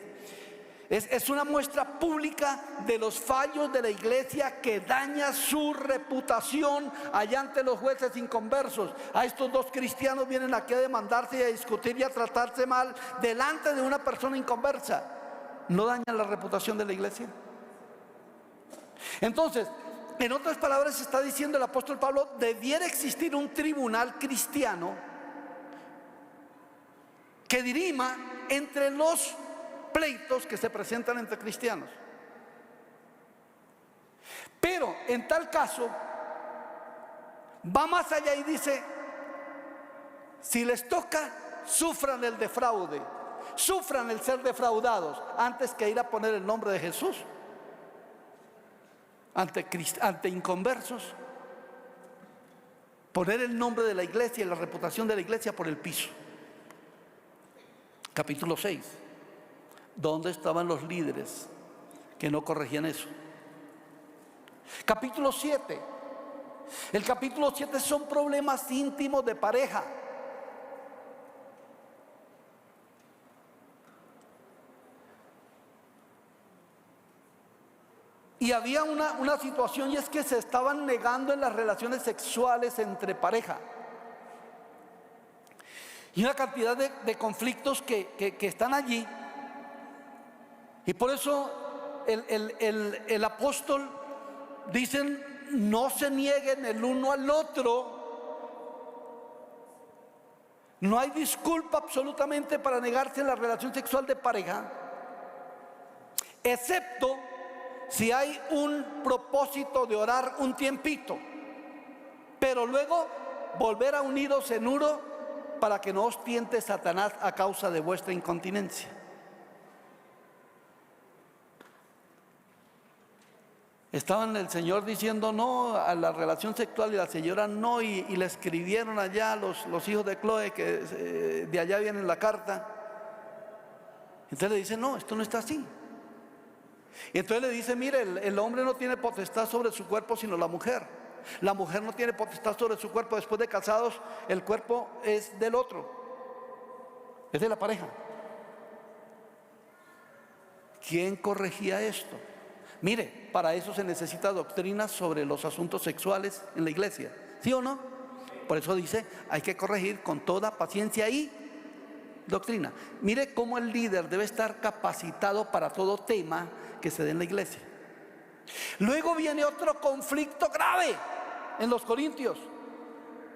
Es una muestra pública de los fallos de la iglesia que daña su reputación allá ante los jueces inconversos. A estos dos cristianos vienen aquí a demandarse y a discutir y a tratarse mal delante de una persona inconversa. ¿No daña la reputación de la iglesia? Entonces, en otras palabras, está diciendo el apóstol Pablo, debiera existir un tribunal cristiano que dirima entre los pleitos que se presentan entre cristianos. Pero en tal caso va más allá y dice: si les toca, sufran el defraude, sufran el ser defraudados, antes que ir a poner el nombre de Jesús ante inconversos, poner el nombre de la iglesia y la reputación de la iglesia por el piso. Capítulo 6. ¿Dónde estaban los líderes que no corregían eso? Capítulo 7. El capítulo 7 son problemas íntimos de pareja. Y había una situación, y es que se estaban negando en las relaciones sexuales entre pareja. y una cantidad de conflictos que están allí. Y por eso el apóstol dicen: no se nieguen el uno al otro. No hay disculpa absolutamente para negarse en la relación sexual de pareja, excepto si hay un propósito de orar un tiempito, pero luego volver a uniros en uno para que no os tiente Satanás a causa de vuestra incontinencia. Estaban el Señor diciendo no a la relación sexual y la señora no, y le escribieron allá los hijos de Chloe, que de allá viene la carta. Entonces le dice: no, esto no está así. Y entonces le dice: mire, el hombre no tiene potestad sobre su cuerpo sino la mujer. La mujer no tiene potestad sobre su cuerpo. Después de casados, el cuerpo es del otro, es de la pareja. ¿Quién corregía esto? Mire, para eso se necesita doctrina sobre los asuntos sexuales en la iglesia, ¿sí o no? Por eso dice: hay que corregir con toda paciencia y doctrina. Mire cómo el líder debe estar capacitado para todo tema que se dé en la iglesia. Luego viene otro conflicto grave en los Corintios: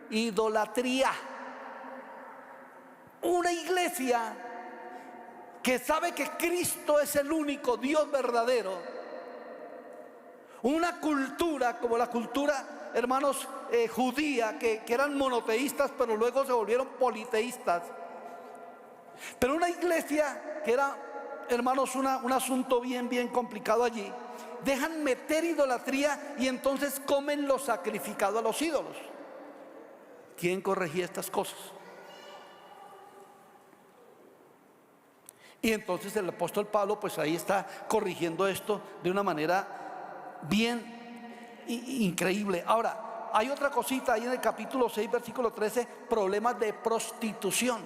idolatría. Una iglesia que sabe que Cristo es el único Dios verdadero. Una cultura como la cultura, hermanos, judía, que eran monoteístas, pero luego se volvieron politeístas. Pero una iglesia que era, hermanos, un asunto bien complicado allí. Dejan meter idolatría y entonces comen lo sacrificado a los ídolos. ¿Quién corregía estas cosas? Y entonces el apóstol Pablo pues ahí está corrigiendo esto de una manera bien increíble. Ahora, hay otra cosita ahí en el capítulo 6, versículo 13: problemas de prostitución.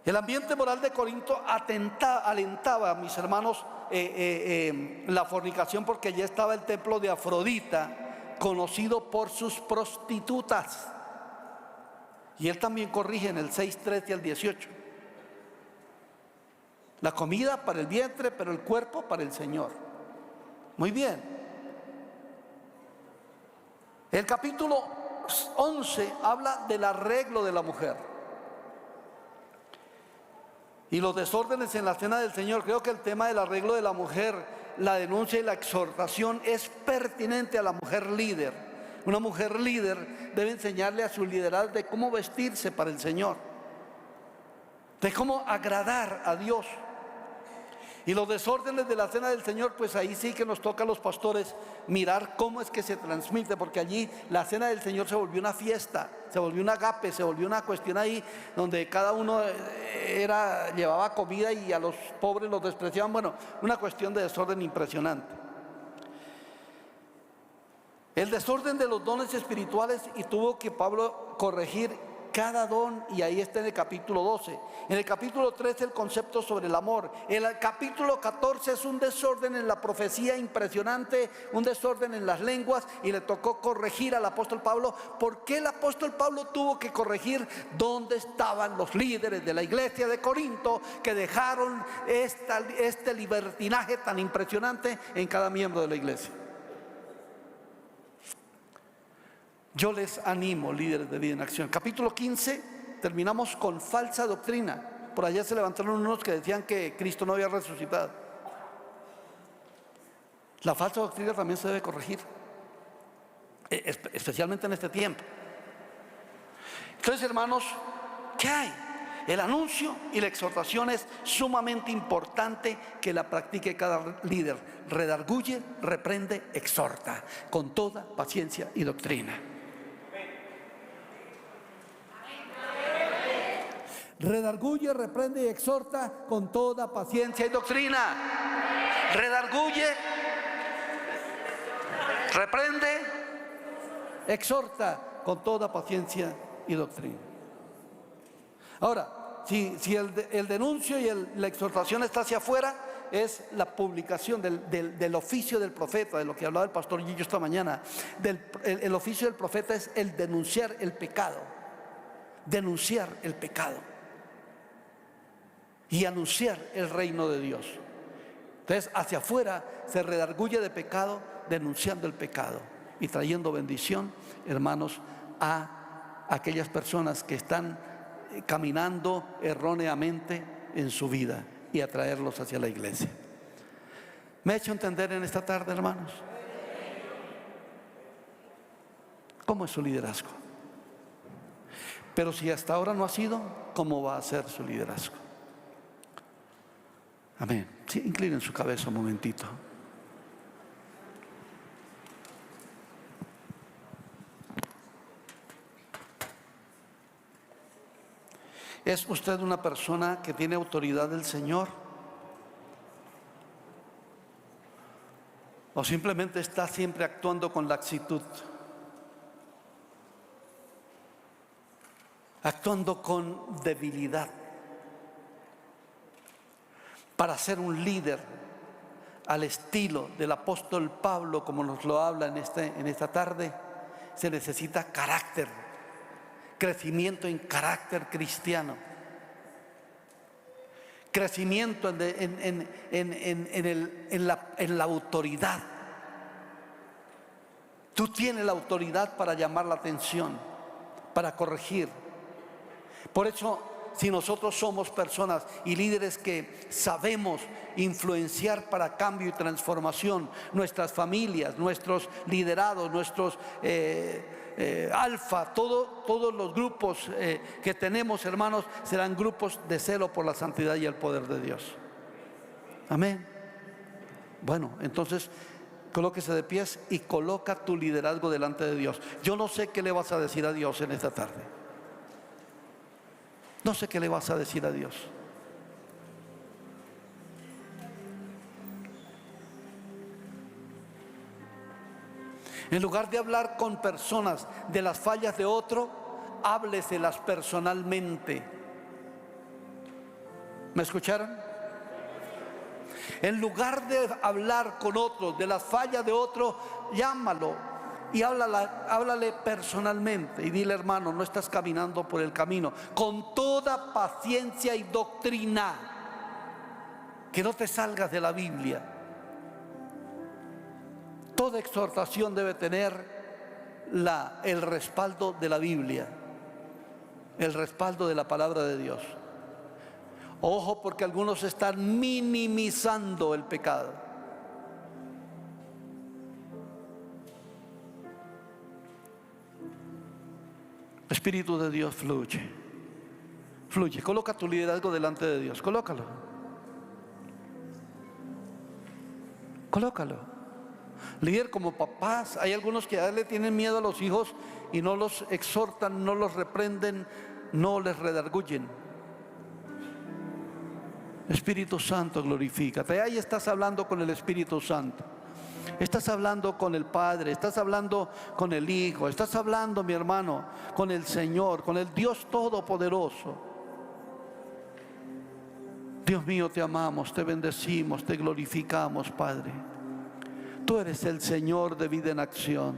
El ambiente moral de Corinto alentaba, mis hermanos, la fornicación, porque ya estaba el templo de Afrodita, conocido por sus prostitutas. Y él también corrige en el 6, 13 al 18. La comida para el vientre, pero el cuerpo para el Señor. Muy bien. El capítulo 11 habla del arreglo de la mujer y los desórdenes en la cena del Señor. Creo que el tema del arreglo de la mujer, la denuncia y la exhortación, es pertinente a la mujer líder. Una mujer líder debe enseñarle a su liderazgo de cómo vestirse para el Señor, de cómo agradar a Dios. Y los desórdenes de la cena del Señor, pues ahí sí que nos toca a los pastores mirar cómo es que se transmite, porque allí la cena del Señor se volvió una fiesta, se volvió un agape, se volvió una cuestión ahí donde cada uno llevaba comida y a los pobres los despreciaban. Bueno, una cuestión de desorden impresionante. El desorden de los dones espirituales, y tuvo que Pablo corregir cada don, y ahí está en el capítulo 12. En el capítulo 13 el concepto sobre el amor. En el capítulo 14 es un desorden en la profecía impresionante, un desorden en las lenguas, y le tocó corregir al apóstol Pablo. ¿Por qué el apóstol Pablo tuvo que corregir? ¿Dónde estaban los líderes de la iglesia de Corinto que dejaron este libertinaje tan impresionante en cada miembro de la iglesia? Yo les animo, líderes de Vida en Acción. Capítulo 15, terminamos con falsa doctrina. Por allá se levantaron unos que decían que Cristo no había resucitado. La falsa doctrina también se debe corregir, especialmente en este tiempo. Entonces, hermanos, ¿qué hay? El anuncio y la exhortación es sumamente importante que la practique cada líder. Redarguye, reprende, exhorta con toda paciencia y doctrina. Redarguye, reprende y exhorta con toda paciencia y doctrina. Redarguye, reprende, exhorta con toda paciencia y doctrina. Ahora, si el denuncio y la exhortación está hacia afuera, es la publicación del oficio del profeta, de lo que hablaba el pastor Gillo esta mañana. El oficio del profeta es el denunciar el pecado, denunciar el pecado y anunciar el reino de Dios. Entonces, hacia afuera se redarguye de pecado, denunciando el pecado y trayendo bendición, hermanos, a aquellas personas que están caminando erróneamente en su vida, y atraerlos hacia la iglesia. ¿Me he hecho entender en esta tarde, hermanos? ¿Cómo es su liderazgo? Pero si hasta ahora no ha sido, ¿cómo va a ser su liderazgo? Amén. Sí, inclinen su cabeza un momentito. ¿Es usted una persona que tiene autoridad del Señor? ¿O simplemente está siempre actuando con laxitud? Actuando con debilidad. Para ser un líder al estilo del apóstol Pablo, como nos lo habla en esta tarde, se necesita carácter. Crecimiento en carácter cristiano, crecimiento en la autoridad. Tú tienes la autoridad para llamar la atención, para corregir. Por eso, si nosotros somos personas y líderes que sabemos influenciar para cambio y transformación nuestras familias, nuestros liderados, nuestros alfa, todos los grupos que tenemos, hermanos, serán grupos de celo por la santidad y el poder de Dios. Amén. Bueno, entonces colóquese de pies y coloca tu liderazgo delante de Dios. Yo no sé qué le vas a decir a Dios en esta tarde. No sé qué le vas a decir a Dios. En lugar de hablar con personas de las fallas de otro, hábleselas personalmente. ¿Me escucharon? En lugar de hablar con otros de las fallas de otro, llámalo y háblale personalmente y dile: hermano, no estás caminando por el camino. Con toda paciencia y doctrina, que no te salgas de la Biblia. Toda exhortación debe tener el respaldo de la Biblia, el respaldo de la palabra de Dios. Ojo, porque algunos están minimizando el pecado. Espíritu de Dios, fluye. Fluye. Coloca tu liderazgo delante de Dios. Colócalo. Colócalo. Líder, como papás, hay algunos que le tienen miedo a los hijos y no los exhortan, no los reprenden, no les redarguyen. Espíritu Santo, glorifícate. Ahí estás hablando con el Espíritu Santo. Estás hablando con el Padre, estás hablando con el Hijo, estás hablando, mi hermano, con el Señor, con el Dios Todopoderoso. Dios mío, te amamos, te bendecimos, te glorificamos, Padre. Tú eres el Señor de Vida en Acción.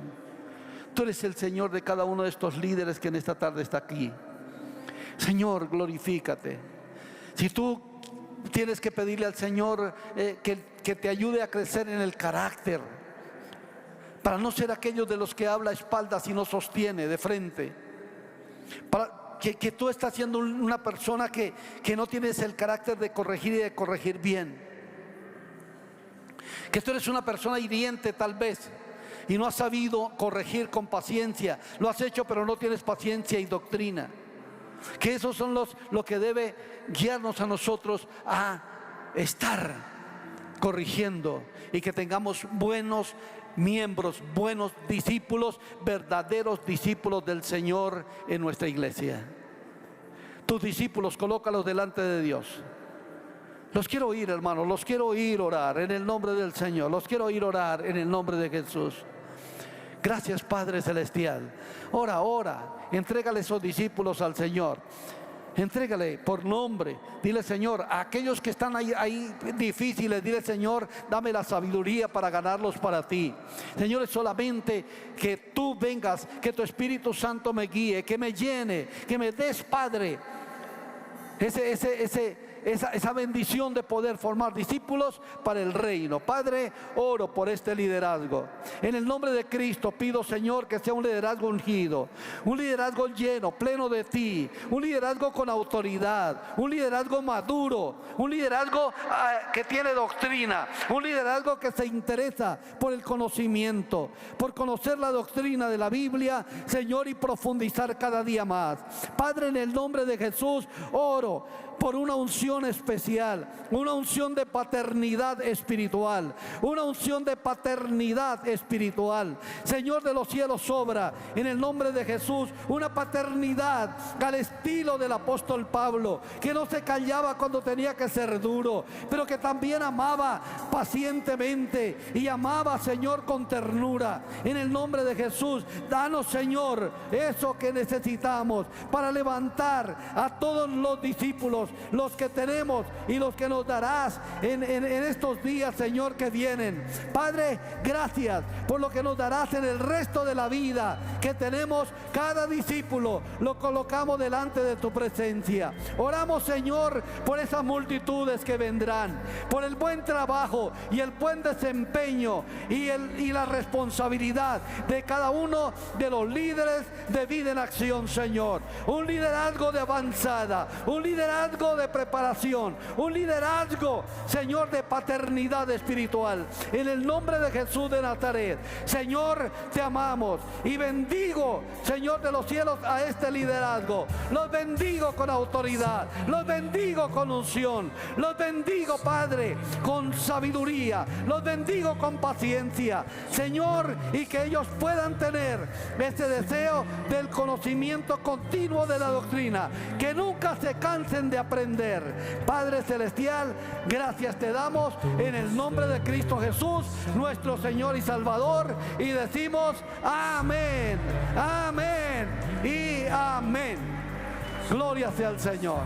Tú eres el Señor de cada uno de estos líderes que en esta tarde está aquí. Señor, glorifícate. Si tú tienes que pedirle al Señor que te ayude a crecer en el carácter, para no ser aquellos de los que habla a espaldas y no sostiene de frente, para que tú estás siendo una persona que no tienes el carácter de corregir y de corregir bien, que tú eres una persona hiriente tal vez y no has sabido corregir con paciencia. Lo has hecho, pero no tienes paciencia y doctrina. Que esos son lo que debe guiarnos a nosotros a estar corrigiendo, y que tengamos buenos miembros, buenos discípulos, verdaderos discípulos del Señor en nuestra iglesia. Tus discípulos, colócalos delante de Dios. Los quiero oír, hermanos, los quiero oír orar en el nombre del Señor. Los quiero oír orar en el nombre de Jesús. Gracias, Padre Celestial. Ora, entrégale esos discípulos al Señor. Entrégale por nombre. Dile, Señor, a aquellos que están ahí difíciles, dile, Señor, dame la sabiduría para ganarlos para ti. Señor, es solamente que tú vengas, que tu Espíritu Santo me guíe, que me llene, que me des, Padre, esa bendición de poder formar discípulos para el reino. Padre, oro por este liderazgo. En el nombre de Cristo pido, Señor, que sea un liderazgo ungido, un liderazgo lleno, pleno de ti, un liderazgo con autoridad, un liderazgo maduro, un liderazgo que tiene doctrina, un liderazgo que se interesa por el conocimiento, por conocer la doctrina de la Biblia, Señor, y profundizar cada día más. Padre, en el nombre de Jesús, oro por una unción especial, una unción de paternidad espiritual, una unción de paternidad espiritual. Señor de los cielos, sobra en el nombre de Jesús una paternidad al estilo del apóstol Pablo, que no se callaba cuando tenía que ser duro, pero que también amaba pacientemente y amaba, Señor, con ternura. En el nombre de Jesús, danos, Señor, eso que necesitamos para levantar a todos los discípulos, los que tenemos y los que nos darás en estos días, Señor, que vienen. Padre, gracias por lo que nos darás en el resto de la vida que tenemos. Cada discípulo lo colocamos delante de tu presencia. Oramos, Señor, por esas multitudes que vendrán, por el buen trabajo y el buen desempeño y la responsabilidad de cada uno de los líderes de Vida en Acción, Señor. Un liderazgo de avanzada, un liderazgo de preparación, un liderazgo, Señor, de paternidad espiritual. En el nombre de Jesús de Nazaret, Señor, te amamos y bendigo, Señor de los cielos, a este liderazgo. Los bendigo con autoridad, los bendigo con unción, los bendigo, Padre, con sabiduría, los bendigo con paciencia, Señor, y que ellos puedan tener ese deseo del conocimiento continuo de la doctrina, que nunca se cansen de aprender. Padre celestial, gracias te damos en el nombre de Cristo Jesús, nuestro Señor y Salvador, y decimos amén, amén y amén. Gloria sea al Señor.